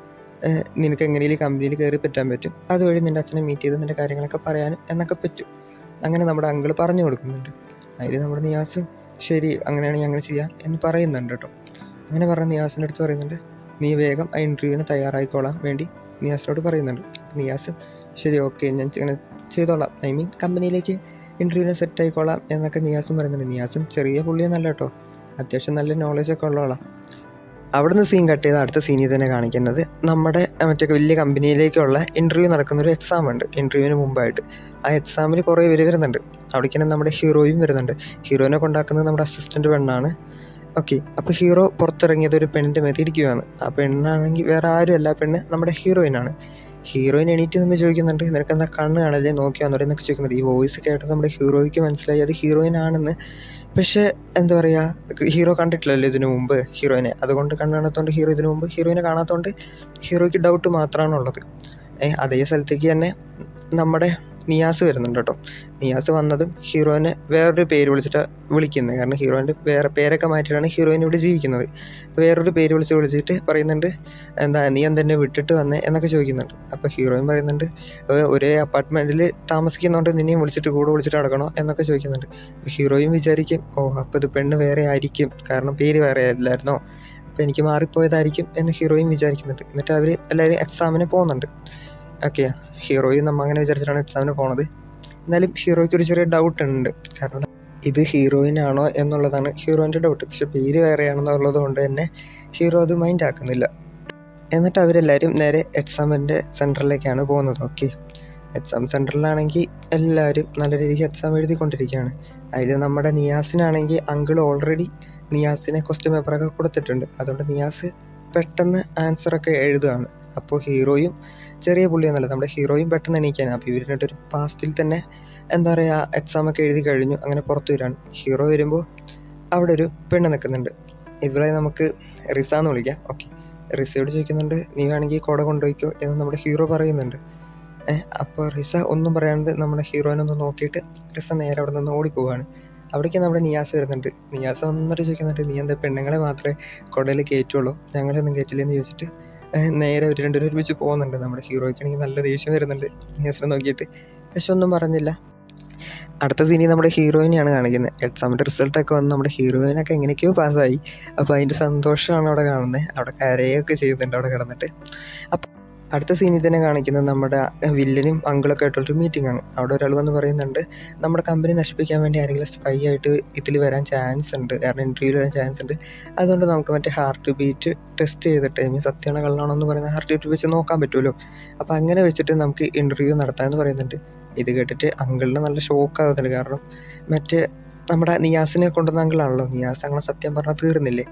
നിനക്ക് എങ്ങനെയും കമ്പനിയിൽ കയറി പറ്റാൻ പറ്റും. അതുവഴി നിൻ്റെ അച്ഛനെ മീറ്റ് ചെയ്ത് നിൻ്റെ കാര്യങ്ങളൊക്കെ പറയാനും എന്നൊക്കെ പറ്റും. അങ്ങനെ നമ്മുടെ അങ്കിൾ പറഞ്ഞു കൊടുക്കുന്നുണ്ട്. അതിൽ നമ്മുടെ നിയാസ് ശരി, അങ്ങനെയാണെങ്കിൽ അങ്ങനെ ചെയ്യാം എന്ന് പറയുന്നുണ്ട് കേട്ടോ. അങ്ങനെ പറഞ്ഞ നിയാസിൻ്റെ അടുത്ത് പറയുന്നുണ്ട്, നീ വേഗം ആ ഇൻ്റർവ്യൂവിന് തയ്യാറായിക്കോളാൻ വേണ്ടി നിയാസിനോട് പറയുന്നുണ്ട്. നിയാസ് ശരി, ഓക്കെ, ഞാൻ ഇങ്ങനെ ചെയ്തോളാം, കമ്പനിയിലേക്ക് ഇൻ്റർവ്യൂവിന് സെറ്റ് ആയിക്കോളാം എന്നൊക്കെ നിയാസും പറയുന്നുണ്ട്. നിയാസും ചെറിയ പുള്ളിയൊന്നല്ല കേട്ടോ, അത്യാവശ്യം നല്ല നോളജൊക്കെ ഉള്ളോളാം. അവിടുന്ന് സീൻ കട്ട് ചെയ്ത് അടുത്ത സീനിൽ തന്നെ കാണിക്കുന്നത് നമ്മുടെ വലിയ കമ്പനിയിലേക്കുള്ള ഇൻ്റർവ്യൂ നടക്കുന്നൊരു എക്സാം ഉണ്ട്. ഇൻ്റർവ്യൂവിന് മുമ്പായിട്ട് ആ എക്സാമിൽ കുറേ പേര് വരുന്നുണ്ട്. അവിടേക്ക് തന്നെ നമ്മുടെ ഹീറോയും വരുന്നുണ്ട്. ഹീറോയിനെ കൊണ്ടാക്കുന്നത് നമ്മുടെ അസിസ്റ്റൻ്റ് പെണ്ണാണ്. ഓക്കെ, അപ്പോൾ ഹീറോ പുറത്തിറങ്ങിയത് ഒരു പെണ്ണിൻ്റെ മേത്ത് ഇരിക്കുകയാണ്. ആ പെണ്ണാണെങ്കിൽ വേറെ ആരുമല്ല, പെണ്ണ് നമ്മുടെ ഹീറോയിനാണ്. ഹീറോയിൻ എണീറ്റ് നിന്ന് ചോദിക്കുന്നുണ്ട്, നിനക്കെന്താ കണ്ണ് കാണല്ലേ, നോക്കിയാന്നോ എന്നൊക്കെ ചോദിക്കുന്നുണ്ട്. ഈ വോയിസ് കേട്ടത് നമ്മുടെ ഹീറോയ്ക്ക് മനസ്സിലായി അത് ഹീറോയിൻ ആണെന്ന്. പക്ഷേ എന്താ പറയുക, ഹീറോ കണ്ടിട്ടില്ലല്ലോ ഇതിനു മുമ്പ് ഹീറോയിനെ. അതുകൊണ്ട് കണ്ണ് കാണാത്തതുകൊണ്ട് ഹീറോ ഇതിനു മുമ്പ് ഹീറോയിനെ കാണാത്തതുകൊണ്ട് ഹീറോയ്ക്ക് ഡൗട്ട് മാത്രമാണുള്ളത്. അതേ സ്ഥലത്തേക്ക് തന്നെ നമ്മുടെ നിയാസ് വരുന്നുണ്ട് കേട്ടോ. നിയാസ് വന്നതും ഹീറോയിനെ വേറൊരു പേര് വിളിക്കുന്നത്. കാരണം ഹീറോയിൻ്റെ വേറെ പേരൊക്കെ മാറ്റിയിട്ടാണ് ഹീറോയിൻ ഇവിടെ ജീവിക്കുന്നത്. വേറൊരു പേര് വിളിച്ചിട്ട് പറയുന്നുണ്ട്, നീ എന്തെന്നെ വിട്ടിട്ട് വന്നേ എന്നൊക്കെ ചോദിക്കുന്നുണ്ട്. അപ്പോൾ ഹീറോയിൻ പറയുന്നുണ്ട്, ഒരേ അപ്പാർട്ട്മെൻറ്റിൽ താമസിക്കുന്നതുകൊണ്ട് നിന്നെയും കൂടെ വിളിച്ചിട്ട് നടക്കണോ എന്നൊക്കെ ചോദിക്കുന്നുണ്ട്. ഹീറോയും വിചാരിക്കും, അപ്പോൾ ഇത് പെണ്ണ് വേറെ ആയിരിക്കും, കാരണം പേര് വേറെ അല്ലായിരുന്നോ, അപ്പോൾ എനിക്ക് മാറിപ്പോയതായിരിക്കും എന്ന് ഹീറോയും വിചാരിക്കുന്നുണ്ട്. എന്നിട്ട് അവർ എല്ലാവരും എക്സാമിന് പോകുന്നുണ്ട്. ഓക്കെ, ഹീറോയും നമ്മൾ അങ്ങനെ വിചാരിച്ചിട്ടാണ് എക്സാമിന് പോണത്. എന്നാലും ഹീറോയ്ക്ക് ഒരു ചെറിയ ഡൗട്ട് ഉണ്ട്. കാരണം ഇത് ഹീറോയിനാണോ എന്നുള്ളതാണ് ഹീറോയിൻ്റെ ഡൗട്ട്. പക്ഷെ പേര് വേറെയാണെന്നുള്ളത് കൊണ്ട് തന്നെ ഹീറോ അത് മൈൻഡ് ആക്കുന്നില്ല. എന്നിട്ട് അവരെല്ലാവരും നേരെ എക്സാമിൻ്റെ സെൻറ്ററിലേക്കാണ് പോകുന്നത്. ഓക്കെ, എക്സാം സെൻറ്ററിലാണെങ്കിൽ എല്ലാവരും നല്ല രീതിക്ക് എക്സാം എഴുതിക്കൊണ്ടിരിക്കുകയാണ്. അതിൽ നമ്മുടെ നിയാസിനാണെങ്കിൽ അങ്കിൾ ഓൾറെഡി നിയാസിനെ ക്വസ്റ്റ്യൻ പേപ്പറൊക്കെ കൊടുത്തിട്ടുണ്ട്. അതുകൊണ്ട് നിയാസ് പെട്ടെന്ന് ആൻസറൊക്കെ എഴുതുകയാണ്. അപ്പോൾ ഹീറോയും ചെറിയ പുള്ളിയൊന്നുമല്ല, നമ്മുടെ ഹീറോയും പെട്ടെന്ന് എണീക്കാനാണ്. അപ്പോൾ ഇവരുടെ പാസ്റ്റിൽ തന്നെ എന്താ പറയുക, എക്സാമൊക്കെ എഴുതി കഴിഞ്ഞു. അങ്ങനെ പുറത്തു വരികയാണ്. ഹീറോ വരുമ്പോൾ അവിടെ ഒരു പെണ്ണ് നിൽക്കുന്നുണ്ട്. ഇവരെ നമുക്ക് റിസ എന്ന് വിളിക്കാം. ഓക്കെ, റിസയോട് ചോദിക്കുന്നുണ്ട്, നീ വേണമെങ്കിൽ കുട കൊണ്ടുപോയിക്കോ എന്ന് നമ്മുടെ ഹീറോ പറയുന്നുണ്ട്. അപ്പോൾ റിസ ഒന്നും പറയാണ്ട് നമ്മുടെ ഹീറോയിനൊന്ന് നോക്കിയിട്ട് റിസ നേരെ അവിടെ നിന്ന് ഓടിപ്പോവുകയാണ്. അവിടേക്ക് നമ്മുടെ നിയാസ് വരുന്നുണ്ട്. നിയാസ് വന്നിട്ട് ചോദിക്കുന്നുണ്ട്, നീ എന്താ പെണ്ണുങ്ങളെ മാത്രമേ കുടയിൽ കയറ്റുള്ളൂ, ഞങ്ങളെയൊന്നും കയറ്റില്ലെന്ന് ചോദിച്ചിട്ട് നേരെ രണ്ടുപേരും ഒരുമിച്ച് പോകുന്നുണ്ട്. നമ്മുടെ ഹീറോയ്ക്കാണെങ്കിൽ നല്ല ദേഷ്യം വരുന്നുണ്ട് നിയാസിനെ നോക്കിയിട്ട്. പക്ഷെ ഒന്നും പറഞ്ഞില്ല. അടുത്ത സീനിൽ നമ്മുടെ ഹീറോയിനെയാണ് കാണിക്കുന്നത്. എക്സാമിൻ്റെ റിസൾട്ടൊക്കെ വന്ന് നമ്മുടെ ഹീറോയിനൊക്കെ എങ്ങനെയൊക്കെയോ പാസ്സായി. അപ്പോൾ അതിൻ്റെ സന്തോഷമാണ് അവിടെ കാണുന്നത്. അവിടെ കരയൊക്കെ ചെയ്യുന്നുണ്ട് അവിടെ കിടന്നിട്ട്. അപ്പോൾ അടുത്ത സീനിൽ തന്നെ കാണിക്കുന്നത് നമ്മുടെ വില്ലനും അങ്കിളൊക്കെ ആയിട്ടുള്ളൊരു മീറ്റിംഗ് ആണ്. അവിടെ ഒരാൾ വന്ന് പറയുന്നുണ്ട്, നമ്മുടെ കമ്പനി നശിപ്പിക്കാൻ വേണ്ടി ആരെങ്കിലും സ്പൈ ആയിട്ട് ഇതിൽ വരാൻ ചാൻസ് ഉണ്ട്, കാരണം ഇൻ്റർവ്യൂവിൽ വരാൻ ചാൻസ് ഉണ്ട്. അതുകൊണ്ട് നമുക്ക് മറ്റേ ഹാർട്ട് ബീറ്റ് ടെസ്റ്റ് ചെയ്തിട്ട് സത്യമാണോ കള്ളാണോ എന്ന് പറയുന്ന ഹാർട്ട് ബീറ്റ് വെച്ച് നോക്കാൻ പറ്റുമല്ലോ. അപ്പോൾ അങ്ങനെ വെച്ചിട്ട് നമുക്ക് ഇൻ്റർവ്യൂ നടത്താമെന്ന് പറയുന്നുണ്ട്. ഇത് കേട്ടിട്ട് അങ്കിളിന് നല്ല ഷോക്ക് ആകുന്നുണ്ട്. കാരണം മറ്റേ നമ്മുടെ നിയാസിനെ കൊണ്ടുവന്ന അങ്കിളാണല്ലോ. നിയാസ് അങ്ങനെ സത്യം പറഞ്ഞാൽ തീർന്നില്ലേ.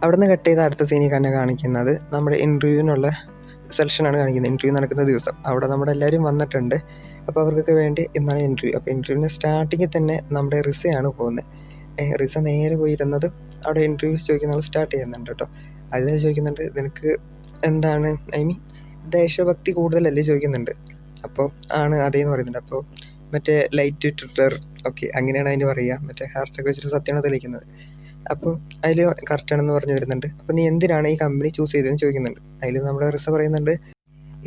അവിടെ നിന്ന് കട്ട് ചെയ്ത അടുത്ത സീനിൽ തന്നെ കാണിക്കുന്നത് നമ്മുടെ ഇൻ്റർവ്യൂവിനുള്ള സെലക്ഷനാണ് കാണിക്കുന്നത്. ഇൻ്റർവ്യൂ നടക്കുന്ന ദിവസം അവിടെ നമ്മുടെ എല്ലാവരും വന്നിട്ടുണ്ട്. അപ്പോൾ അവർക്കൊക്കെ വേണ്ടി ഇന്നാണ് ഇൻ്റർവ്യൂ. അപ്പോൾ ഇൻ്റർവ്യൂവിന് സ്റ്റാർട്ടിങ്ങിൽ തന്നെ നമ്മുടെ റിസയാണ് പോകുന്നത്. റിസ നേരെ പോയിരുന്നത് അവിടെ ഇൻ്റർവ്യൂ ചോദിക്കുന്ന ആൾ സ്റ്റാർട്ട് ചെയ്യുന്നുണ്ട് കേട്ടോ. അതിന് ചോദിക്കുന്നുണ്ട്, നിനക്ക് എന്താണ് ദേശഭക്തി കൂടുതലല്ലേ ചോദിക്കുന്നുണ്ട്. അപ്പോൾ ആണ് അതേന്ന് പറയുന്നുണ്ട്. അപ്പോൾ മറ്റേ ലൈറ്റ് ട്വിറ്റർ ഓക്കെ അങ്ങനെയാണ് അതിന് പറയുക. മറ്റേ ഹാർട്ടൊക്കെ വെച്ചിട്ട് സത്യമാണ് തെളിയിക്കുന്നത്. അപ്പോൾ അതിൽ കറക്റ്റാണെന്ന് പറഞ്ഞു വരുന്നുണ്ട്. അപ്പോൾ നീ എന്തിനാണ് ഈ കമ്പനി ചൂസ് ചെയ്തതെന്ന് ചോദിക്കുന്നുണ്ട്. അതിൽ നമ്മുടെ റിസ പറയുന്നുണ്ട്,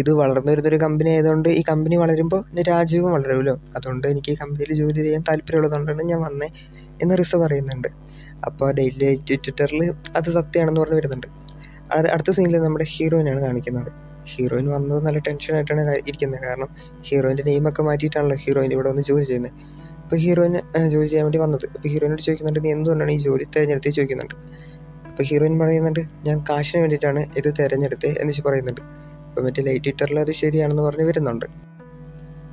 ഇത് വളർന്നു വരുന്നൊരു കമ്പനി ആയതുകൊണ്ട് ഈ കമ്പനി വളരുമ്പോൾ രാജ്യവും വളരുമല്ലോ, അതുകൊണ്ട് എനിക്ക് ഈ കമ്പനിയിൽ ജോലി ചെയ്യാൻ താല്പര്യമുള്ളതുകൊണ്ടാണ് ഞാൻ വന്നേ എന്ന് റിസ പറയുന്നുണ്ട്. അപ്പോൾ ഡെയിലി ട്വിറ്ററിൽ അത് സത്യമാണെന്ന് പറഞ്ഞു വരുന്നുണ്ട്. അടുത്ത സീനിൽ നമ്മുടെ ഹീറോയിനാണ് കാണിക്കുന്നത്. ഹീറോയിൻ വന്നത് നല്ല ടെൻഷനായിട്ടാണ് ഇരിക്കുന്നത്. കാരണം ഹീറോയിൻ്റെ നെയിമൊക്കെ മാറ്റിയിട്ടാണല്ലോ ഹീറോയിൻ ഇവിടെ വന്ന് ജോലി ചെയ്യുന്നത്. അപ്പോൾ ഹീറോയിൻ ജോലി ചെയ്യാൻ വേണ്ടി വന്നത്. അപ്പോൾ ഹീറോയിനോട് ചോദിക്കുന്നുണ്ട്, നീ എന്തുകൊണ്ടാണ് ഈ ജോലി തിരഞ്ഞെടുത്ത് ചോദിക്കുന്നുണ്ട്. അപ്പോൾ ഹീറോയിൻ പറയുന്നുണ്ട്, ഞാൻ കാശിന് വേണ്ടിയിട്ടാണ് ഇത് തിരഞ്ഞെടുത്തത് എന്ന് പറയുന്നുണ്ട്. അപ്പോൾ മറ്റേ ലൈറ്റ് ട്വിറ്ററിൽ അത് ശരിയാണെന്ന് പറഞ്ഞ് വരുന്നുണ്ട്.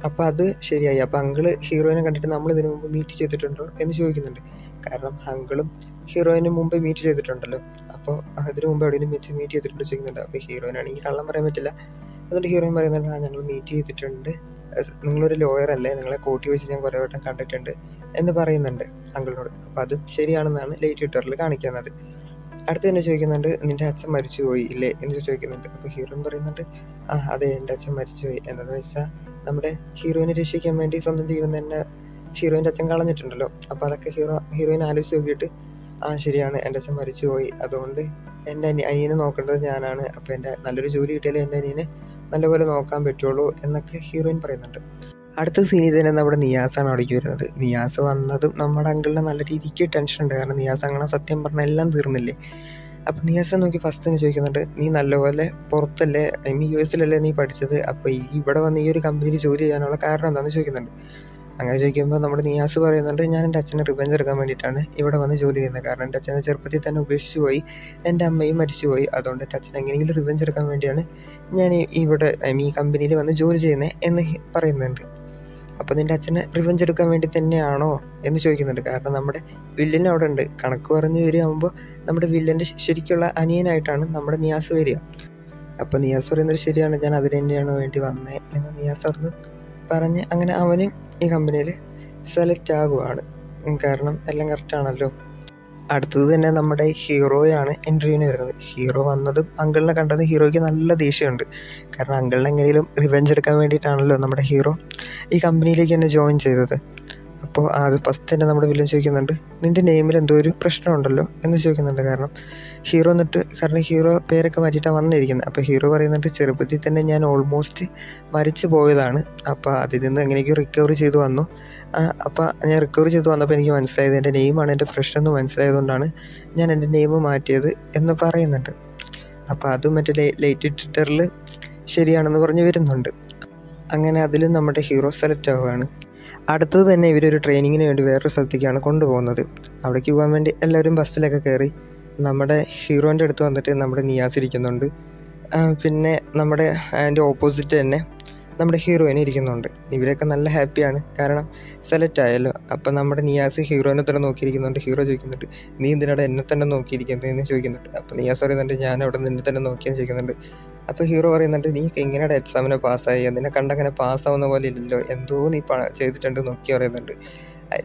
അപ്പോൾ അത് ശരിയായി. അപ്പോൾ അങ്കിള് ഹീറോയിനെ കണ്ടിട്ട് നമ്മൾ ഇതിനു മുമ്പ് മീറ്റ് ചെയ്തിട്ടുണ്ടോ എന്ന് ചോദിക്കുന്നുണ്ട്. കാരണം അങ്കിളും ഹീറോയിന് മുമ്പ് മീറ്റ് ചെയ്തിട്ടുണ്ടല്ലോ. അപ്പോൾ അതിന് മുമ്പ് എവിടെയെങ്കിലും വെച്ച് മീറ്റ് ചെയ്തിട്ടുണ്ടോ ചോദിക്കുന്നുണ്ട്. അപ്പോൾ ഹീറോയിനാണെങ്കിൽ കള്ളം പറയാൻ പറ്റില്ല. അതുകൊണ്ട് ഹീറോയിൻ പറയുന്നുണ്ട്, ഞങ്ങൾ മീറ്റ് ചെയ്തിട്ടുണ്ട്, നിങ്ങളൊരു ലോയർ അല്ലേ, നിങ്ങളെ കോട്ടി വെച്ച് ഞാൻ കുറേ വട്ടം കണ്ടിട്ടുണ്ട് എന്ന് പറയുന്നുണ്ട് അങ്കിളിനോട്. അപ്പോൾ അതും ശരിയാണെന്നാണ് ലൈറ്റ് ട്വിറ്ററിൽ കാണിക്കുന്നത്. അടുത്ത് തന്നെ ചോദിക്കുന്നുണ്ട്, നിൻ്റെ അച്ഛൻ മരിച്ചുപോയി ഇല്ലേ എന്ന് ചോദിക്കുന്നുണ്ട്. അപ്പോൾ ഹീറോയിൻ പറയുന്നുണ്ട്, അതെ എൻ്റെ അച്ഛൻ മരിച്ചുപോയി. എന്താണെന്ന് വെച്ചാൽ നമ്മുടെ ഹീറോയിനെ രക്ഷിക്കാൻ വേണ്ടി സ്വന്തം ജീവൻ തന്നെ ഹീറോയിൻ്റെ അച്ഛൻ കളഞ്ഞിട്ടുണ്ടല്ലോ. അപ്പോൾ അതൊക്കെ ഹീറോയിൻ ആലോചിച്ച് നോക്കിയിട്ട്, ശരിയാണ്, എൻ്റെ അച്ഛൻ മരിച്ചുപോയി, അതുകൊണ്ട് എൻ്റെ അനിയനെ നോക്കേണ്ടത് ഞാനാണ്. അപ്പോൾ എൻ്റെ നല്ലൊരു ജോലി കിട്ടിയാലേ എൻ്റെ അനിയനെ നല്ലപോലെ നോക്കാൻ പറ്റുള്ളൂ എന്നൊക്കെ ഹീറോയിൻ പറയുന്നുണ്ട്. അടുത്ത സീനിൽ തന്നെ നമ്മുടെ നിയാസാണ് അവിടേക്ക് വരുന്നത്. നിയാസ് വന്നതും നമ്മുടെ അങ്കിളിന് നല്ല രീതിക്ക് ടെൻഷൻ ഉണ്ട്. കാരണം നിയാസ് അങ്ങനെ സത്യം പറഞ്ഞാൽ എല്ലാം തീർന്നില്ലേ. അപ്പോൾ നിയാസിനെ നോക്കി ഫസ്റ്റ് തന്നെ ചോദിക്കുന്നുണ്ട്, നീ നല്ലപോലെ പുറത്തല്ലേ, US നീ പഠിച്ചത്, അപ്പോൾ ഇവിടെ വന്ന് ഈ ഒരു കമ്പനിയിൽ ജോലി ചെയ്യാനുള്ള കാരണം എന്താണെന്ന് ചോദിക്കുന്നുണ്ട്. അങ്ങനെ ചോദിക്കുമ്പോൾ നമ്മുടെ നിയാസ് പറയുന്നുണ്ട്, ഞാൻ എൻ്റെ അച്ഛനെ റിവെഞ്ച് എടുക്കാൻ വേണ്ടിയിട്ടാണ് ഇവിടെ വന്ന് ജോലി ചെയ്യുന്നത്. കാരണം എൻ്റെ അച്ഛനെ ചെറുപ്പത്തിൽ തന്നെ ഉപേക്ഷിച്ച് പോയി, എൻ്റെ അമ്മയും മരിച്ചുപോയി, അതുകൊണ്ട് എൻ്റെ അച്ഛൻ എങ്ങനെയെങ്കിലും റിവെഞ്ച് എടുക്കാൻ വേണ്ടിയാണ് ഞാൻ ഇവിടെ ഈ കമ്പനിയിൽ വന്ന് ജോലി ചെയ്യുന്നത് എന്ന് പറയുന്നുണ്ട്. അപ്പോൾ നിൻ്റെ അച്ഛനെ റിവെഞ്ച് എടുക്കാൻ വേണ്ടി തന്നെയാണോ എന്ന് ചോദിക്കുന്നുണ്ട്. കാരണം നമ്മുടെ വില്ലൻ അവിടെ ഉണ്ട്. കണക്ക് പറഞ്ഞ് വരികയാകുമ്പോൾ നമ്മുടെ വില്ലൻ്റെ ശരിക്കുള്ള അനിയനായിട്ടാണ് നമ്മുടെ നിയാസ് വരിക. അപ്പോൾ നിയാസ് പറയുന്നത് ശരിയാണ്, ഞാൻ അതിന് തന്നെയാണ് വേണ്ടി വന്നത് എന്ന് നിയാസ് അവിടുന്ന് പറഞ്ഞ് അങ്ങനെ അവന് ഈ കമ്പനിയിൽ സെലക്ട് ആകുവാണ്. കാരണം എല്ലാം കറക്റ്റാണല്ലോ. അടുത്തത് തന്നെ നമ്മുടെ ഹീറോയാണ് ഇൻ്റർവ്യൂവിന് വരുന്നത്. ഹീറോ വന്നതും അങ്കിളിനെ കണ്ടത് ഹീറോയ്ക്ക് നല്ല ദേഷ്യമുണ്ട്. കാരണം അങ്കിളിനെ എങ്ങനെയും റിവെഞ്ച് എടുക്കാൻ വേണ്ടിയിട്ടാണല്ലോ നമ്മുടെ ഹീറോ ഈ കമ്പനിയിലേക്ക് തന്നെ ജോയിൻ ചെയ്തത്. അപ്പോൾ അത് ഫസ്റ്റ് തന്നെ നമ്മുടെ വില്ലൻ ചോദിക്കുന്നുണ്ട്, നിൻ്റെ നെയിമിൽ എന്തോ ഒരു പ്രശ്നമുണ്ടല്ലോ എന്ന് ചോദിക്കുന്നുണ്ട്. കാരണം ഹീറോ പേരൊക്കെ മാറ്റിയിട്ടാണ് വന്നിരിക്കുന്നത്. അപ്പോൾ ഹീറോ പറയുന്നുണ്ട്, ചെറുപ്പത്തിൽ തന്നെ ഞാൻ ഓൾമോസ്റ്റ് മരിച്ചു പോയതാണ്, അപ്പോൾ അതിൽ നിന്ന് എങ്ങനെയൊക്കെ റിക്കവർ ചെയ്ത് വന്നു. അപ്പോൾ ഞാൻ റിക്കവർ ചെയ്ത് വന്നപ്പോൾ എനിക്ക് മനസ്സിലായത് എൻ്റെ നെയിമാണ് എൻ്റെ പ്രശ്നം എന്ന് മനസ്സിലായതുകൊണ്ടാണ് ഞാൻ എൻ്റെ നെയിം മാറ്റിയത് എന്ന് പറയുന്നുണ്ട്. അപ്പോൾ അതും മറ്റേ ലൈറ്റ് ട്വിറ്ററിൽ ശരിയാണെന്ന് പറഞ്ഞ് വരുന്നുണ്ട്. അങ്ങനെ അതിൽ നമ്മുടെ ഹീറോ സെലക്ട് ആവുകയാണ്. അടുത്തത് തന്നെ ഇവരൊരു ട്രെയിനിങ്ങിന് വേണ്ടി വേറൊരു സ്ഥലത്തേക്കാണ് കൊണ്ടുപോകുന്നത്. അവിടേക്ക് പോകാൻ വേണ്ടി എല്ലാവരും ബസ്സിലൊക്കെ കയറി. നമ്മുടെ ഹീറോൻ്റെ അടുത്ത് വന്നിട്ട് നമ്മുടെ നിയാസ് ഇരിക്കുന്നുണ്ട്. പിന്നെ നമ്മുടെ അതിൻ്റെ ഓപ്പോസിറ്റ് തന്നെ നമ്മുടെ ഹീറോയിന് ഇരിക്കുന്നുണ്ട്. ഇവരൊക്കെ നല്ല ഹാപ്പിയാണ്, കാരണം സെലക്ട് ആയല്ലോ. അപ്പം നമ്മുടെ നിയാസ് ഹീറോയിനെ തന്നെ നോക്കിയിരിക്കുന്നുണ്ട്. ഹീറോ ചോദിക്കുന്നുണ്ട്, നീ എന്തിനാണ് എന്നെ തന്നെ നോക്കിയിരിക്കുന്നത് എന്ന് ചോദിക്കുന്നുണ്ട്. അപ്പോൾ നിയാസ് പറയുന്നുണ്ട്, ഞാൻ അവിടെ നിന്നെ തന്നെ നോക്കിയെന്ന് ചോദിക്കുന്നുണ്ട്. അപ്പോൾ ഹീറോ പറയുന്നുണ്ട്, നീ എങ്ങനെയാണ് എക്സാമിനെ പാസ്സായി, നിന്നെ കണ്ടങ്ങനെ പാസ്സാവുന്ന പോലെ ഇല്ലല്ലോ, എന്തോ നീ ചെയ്തിട്ടുണ്ട് നോക്കി പറയുന്നുണ്ട്.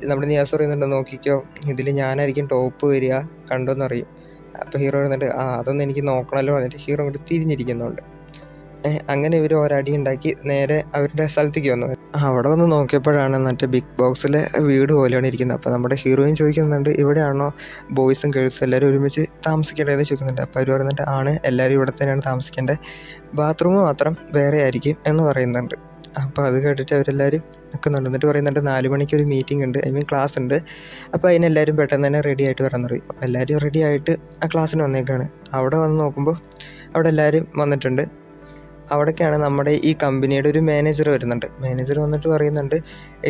നമ്മുടെ നിയാസ് പറയുന്നുണ്ട്, നോക്കിക്കോ, ഇതിൽ ഞാനായിരിക്കും ടോപ്പ് വരിക, കണ്ടോന്നറിയും. അപ്പോൾ ഹീറോ പറയുന്നുണ്ട്, അതൊന്നും എനിക്ക് നോക്കണമല്ലോ എന്നിട്ട് ഹീറോ അങ്ങോട്ട് തിരിഞ്ഞിരിക്കുന്നുണ്ട്. അങ്ങനെ ഇവർ ഒരടി ഉണ്ടാക്കി നേരെ അവരുടെ സ്ഥലത്തേക്ക് വന്നു. അവിടെ വന്ന് നോക്കിയപ്പോഴാണ് മറ്റേ ബിഗ് ബോക്സിലെ വീട് പോലെയാണ് ഇരിക്കുന്നത്. അപ്പോൾ നമ്മുടെ ഹീറോയിൻ ചോദിക്കുന്നുണ്ട്, ഇവിടെയാണോ ബോയ്സും ഗേൾസും എല്ലാവരും ഒരുമിച്ച് താമസിക്കേണ്ടതെന്ന് ചോദിക്കുന്നുണ്ട്. അപ്പോൾ അവർ പറയുന്നുണ്ട്, എല്ലാവരും ഇവിടെ തന്നെയാണ് താമസിക്കേണ്ടത്, ബാത്റൂം മാത്രം വേറെ ആയിരിക്കും എന്ന് പറയുന്നുണ്ട്. അപ്പോൾ അത് കേട്ടിട്ട് അവരെല്ലാവരും നിൽക്കുന്നുണ്ട്. എന്നിട്ട് പറയുന്നുണ്ട് 4 മണിക്ക് ഒരു മീറ്റിംഗ് ഉണ്ട്, ക്ലാസ് ഉണ്ട്. അപ്പോൾ അതിനെല്ലാവരും പെട്ടെന്ന് തന്നെ റെഡി ആയിട്ട് വരാൻ പറയും. അപ്പോൾ എല്ലാവരും റെഡി ആയിട്ട് ആ ക്ലാസ്സിന് വന്നേക്കാണ്. അവിടെ വന്ന് നോക്കുമ്പോൾ അവിടെ എല്ലാവരും വന്നിട്ടുണ്ട്. അവിടേക്കാണ് നമ്മുടെ ഈ കമ്പനിയുടെ ഒരു മാനേജർ വരുന്നുണ്ട്. മാനേജർ വന്നിട്ട് പറയുന്നുണ്ട്,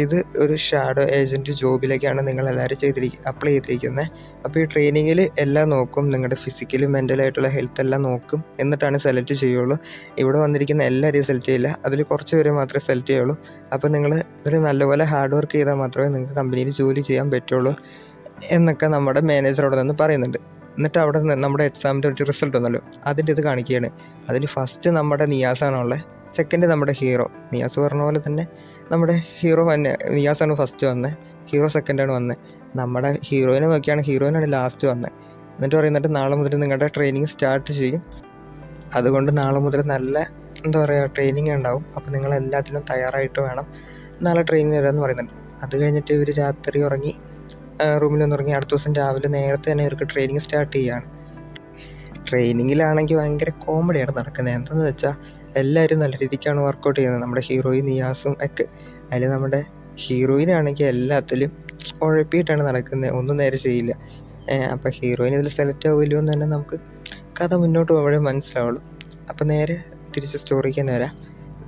ഇത് ഒരു ഷാഡോ ഏജൻറ്റ് ജോബിലേക്കാണ് നിങ്ങളെല്ലാവരും അപ്ലൈ ചെയ്തിരിക്കുന്നത്. അപ്പോൾ ഈ ട്രെയിനിങ്ങിൽ എല്ലാം നോക്കും, നിങ്ങളുടെ ഫിസിക്കലും മെൻ്റലായിട്ടുള്ള ഹെൽത്ത് എല്ലാം നോക്കും, എന്നിട്ടാണ് സെലക്ട് ചെയ്യുള്ളൂ. ഇവിടെ വന്നിരിക്കുന്ന എല്ലാവരെയും സെലക്ട് ചെയ്യില്ല, അതിൽ കുറച്ച് പേരെ മാത്രമേ സെലക്ട് ചെയ്യുള്ളൂ. അപ്പോൾ നിങ്ങൾ ഇതിൽ നല്ലപോലെ ഹാർഡ് വർക്ക് ചെയ്താൽ മാത്രമേ നിങ്ങൾക്ക് കമ്പനിയിൽ ജോലി ചെയ്യാൻ പറ്റുള്ളൂ എന്നൊക്കെ നമ്മുടെ മാനേജർ അവിടെ നിന്ന് പറയുന്നുണ്ട്. എന്നിട്ട് അവിടെ നിന്ന് നമ്മുടെ എക്സാമിൻ്റെ ഒരു റിസൾട്ട് വന്നല്ലോ, അതിൻ്റെ ഇത് കാണിക്കുകയാണ്. അതിൽ ഫസ്റ്റ് നമ്മുടെ നിയാസാണുള്ളത്, സെക്കൻഡ് നമ്മുടെ ഹീറോ. നിയാസ് പറഞ്ഞ പോലെ തന്നെ നമ്മുടെ ഹീറോ തന്നെ, നിയാസാണ് ഫസ്റ്റ് വന്നത്, ഹീറോ സെക്കൻഡാണ് വന്നത്. നമ്മുടെ ഹീറോയിനെ നോക്കിയാണ് ഹീറോയിനാണ് ലാസ്റ്റ് വന്നത്. എന്നിട്ട് പറയുന്നുണ്ട്, നാളെ മുതൽ നിങ്ങളുടെ ട്രെയിനിങ് സ്റ്റാർട്ട് ചെയ്യും, അതുകൊണ്ട് നാളെ മുതൽ നല്ല ട്രെയിനിങ് ഉണ്ടാവും. അപ്പോൾ നിങ്ങളെല്ലാത്തിനും തയ്യാറായിട്ട് വേണം നാളെ ട്രെയിനിങ് വരാമെന്ന് പറയുന്നുണ്ട്. അത് കഴിഞ്ഞിട്ട് ഇവർ രാത്രി ഉറങ്ങി, റൂമിലൊന്ന് ഇറങ്ങി അടുത്ത ദിവസം രാവിലെ നേരത്തെ തന്നെ ഇവർക്ക് ട്രെയിനിങ് സ്റ്റാർട്ട് ചെയ്യുകയാണ്. ട്രെയിനിങ്ങിലാണെങ്കിൽ ഭയങ്കര കോമഡിയാണ് നടക്കുന്നത്. എന്താണെന്ന് വെച്ചാൽ എല്ലാവരും നല്ല രീതിക്കാണ് വർക്കൗട്ട് ചെയ്യുന്നത്, നമ്മുടെ ഹീറോയിൻ നിയാസും ഒക്കെ. അതിൽ നമ്മുടെ ഹീറോയിനാണെങ്കിൽ എല്ലാത്തിലും ഉഴപ്പിയിട്ടാണ് നടക്കുന്നത്, ഒന്നും നേരെ ചെയ്യില്ല. അപ്പോൾ ഹീറോയിൻ ഇതിൽ സെലക്ട് ആവില്ലോ എന്ന് തന്നെ നമുക്ക് കഥ മുന്നോട്ട് പോകുമ്പോഴേ മനസ്സിലാവുള്ളൂ. അപ്പോൾ നേരെ തിരിച്ച് സ്റ്റോറിക്ക് തന്നെ വരാം.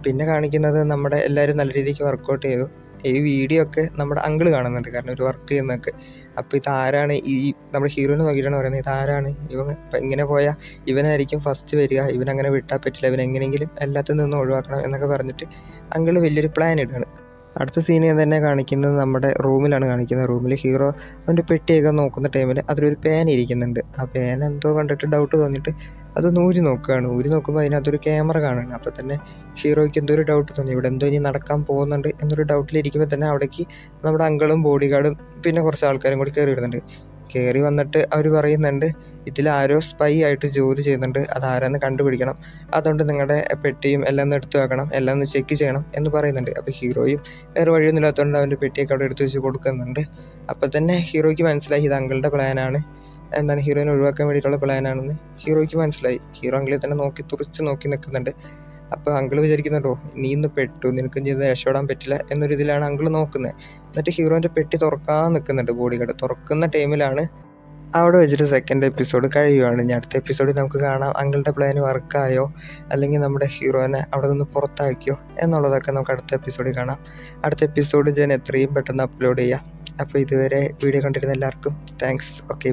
പിന്നെ കാണിക്കുന്നത് നമ്മുടെ എല്ലാവരും നല്ല രീതിക്ക് വർക്കൗട്ട് ചെയ്തു. ഈ വീഡിയോ ഒക്കെ നമ്മുടെ അങ്കിള് കാണുന്നുണ്ട്, കാരണം ഒരു വർക്ക് ചെയ്യുന്നതൊക്കെ. അപ്പോൾ ഇതാരാണ്, ഈ നമ്മുടെ ഹീറോയിനെ നോക്കിയിട്ടാണ് പറയുന്നത്, ഇതാരാണ് ഇവൻ, ഇങ്ങനെ പോയാൽ ഇവനായിരിക്കും ഫസ്റ്റ് വരിക, ഇവനങ്ങനെ വിട്ടാൽ പറ്റില്ല, ഇവൻ എങ്ങനെയെങ്കിലും എല്ലാത്തിൽ നിന്നും ഒഴിവാക്കണം എന്നൊക്കെ പറഞ്ഞിട്ട് അങ്കിള് വലിയൊരു പ്ലാൻ ഇടുകയാണ്. അടുത്ത സീനിൽ തന്നെ കാണിക്കുന്നത് നമ്മുടെ റൂമിലാണ് കാണിക്കുന്നത്. റൂമിൽ ഹീറോ അവൻ്റെ പെട്ടിയൊക്കെ നോക്കുന്ന ടൈമിൽ അതിലൊരു പേന ഇരിക്കുന്നുണ്ട്. ആ പേന എന്തോ കണ്ടിട്ട് ഡൗട്ട് തോന്നിയിട്ട് അത് ഊരി നോക്കുകയാണ്. ഊരി നോക്കുമ്പോൾ അതിനകത്തൊരു ക്യാമറ കാണുകയാണ്. അപ്പോൾ തന്നെ ഹീറോയ്ക്ക് എന്തോ ഒരു ഡൗട്ട് തോന്നി, ഇവിടെ എന്തോ ഇനി നടക്കാൻ പോകുന്നുണ്ട് എന്നൊരു ഡൗട്ടിലിരിക്കുമ്പോൾ തന്നെ അവിടേക്ക് നമ്മുടെ അങ്കിളും ബോഡി ഗാർഡും പിന്നെ കുറച്ച് ആൾക്കാരും കൂടി കയറി വരുന്നുണ്ട്. കയറി വന്നിട്ട് അവർ പറയുന്നുണ്ട്, ഇതിലാരോ സ്പൈ ആയിട്ട് ജോലി ചെയ്യുന്നുണ്ട്, അതാരാന്ന് കണ്ടുപിടിക്കണം, അതുകൊണ്ട് നിങ്ങളുടെ പെട്ടിയും എല്ലാം ഒന്ന് എടുത്തു വെക്കണം, എല്ലാം ഒന്ന് ചെക്ക് ചെയ്യണം എന്ന് പറയുന്നുണ്ട്. അപ്പോൾ ഹീറോയും വേറെ വഴിയൊന്നും ഇല്ലാത്തതുകൊണ്ട് അവൻ്റെ പെട്ടിയൊക്കെ അവിടെ എടുത്ത് വെച്ച് കൊടുക്കുന്നുണ്ട്. അപ്പോൾ തന്നെ ഹീറോയ്ക്ക് മനസ്സിലായി ഇത് അങ്കിളുടെ പ്ലാനാണ്, ഹീറോയിനെ ഒഴിവാക്കാൻ വേണ്ടിയിട്ടുള്ള പ്ലാനാണെന്ന് ഹീറോയ്ക്ക് മനസ്സിലായി. ഹീറോ അങ്കിളിൽ തന്നെ തുറച്ച് നോക്കി നിൽക്കുന്നുണ്ട്. അപ്പോൾ അങ്കിള് വിചാരിക്കുന്നുണ്ടോ, നീ ഇന്ന് പെട്ടു, നിനക്കും ചെയ്ത് രക്ഷപ്പെടാൻ പറ്റില്ല എന്നൊരു ഇതിലാണ് അങ്കിള് നോക്കുന്നത്. എന്നിട്ട് ഹീറോൻ്റെ പെട്ടി തുറക്കാൻ നിൽക്കുന്നുണ്ട് ബോഡി ഗാർഡ്. തുറക്കുന്ന ടൈമിലാണ് അവിടെ വെച്ചിട്ട് സെക്കൻഡ് എപ്പിസോഡ് കഴിയുകയാണ്. ഇനി അടുത്ത എപ്പിസോഡിൽ നമുക്ക് കാണാം അങ്കിളുടെ പ്ലാൻ വർക്കായോ അല്ലെങ്കിൽ നമ്മുടെ ഹീറോയിനെ അവിടെ നിന്ന് പുറത്താക്കിയോ എന്നുള്ളതൊക്കെ നമുക്ക് അടുത്ത എപ്പിസോഡിൽ കാണാം. അടുത്ത എപ്പിസോഡ് ഞാൻ എത്രയും പെട്ടെന്ന് അപ്ലോഡ് ചെയ്യാം. അപ്പോൾ ഇതുവരെ വീഡിയോ കണ്ടിരുന്ന എല്ലാവർക്കും താങ്ക്സ്. ഓക്കെ.